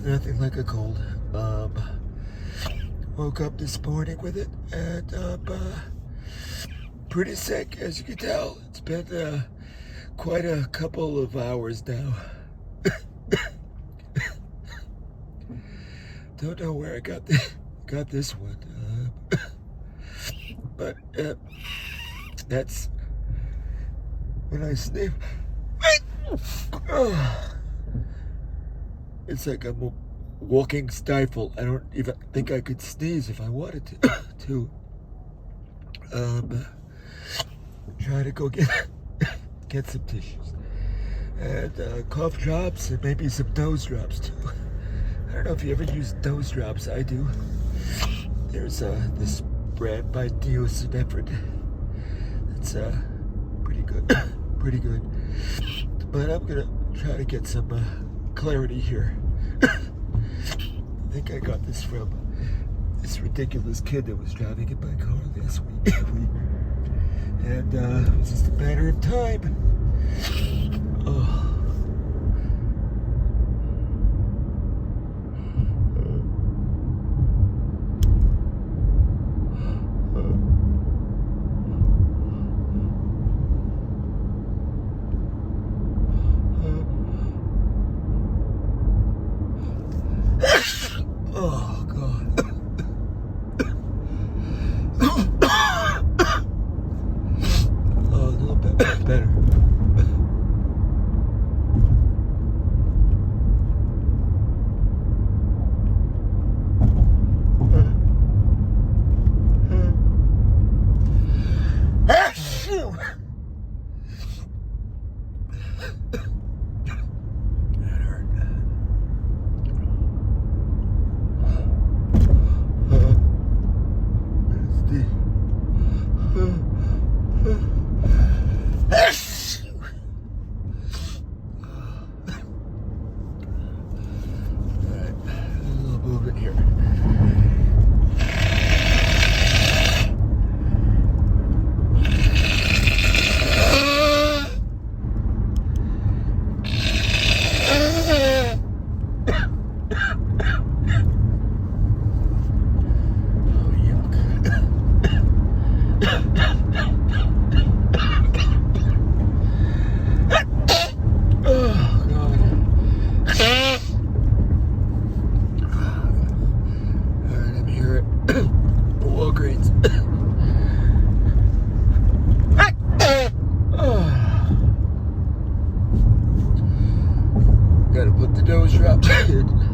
Nothing like a cold. Woke up this morning with it, and pretty sick, as you can tell. It's been quite a couple of hours now. Don't know where I got this one, but that's when I sniff. It's like I'm a walking stifle. I don't even think I could sneeze if I wanted to. Try to go get some tissues and cough drops and maybe some nose drops too. I don't know if you ever use nose drops. I do. There's this brand by Neosynephrine. It's pretty good, pretty good. But I'm gonna try to get some clarity here. I think I got this from this ridiculous kid that was driving in my car last week. And it was just a matter of time. Oh. Oh, God. Oh, a little bit better. Here. Walgreens. Gotta put the nose drops in.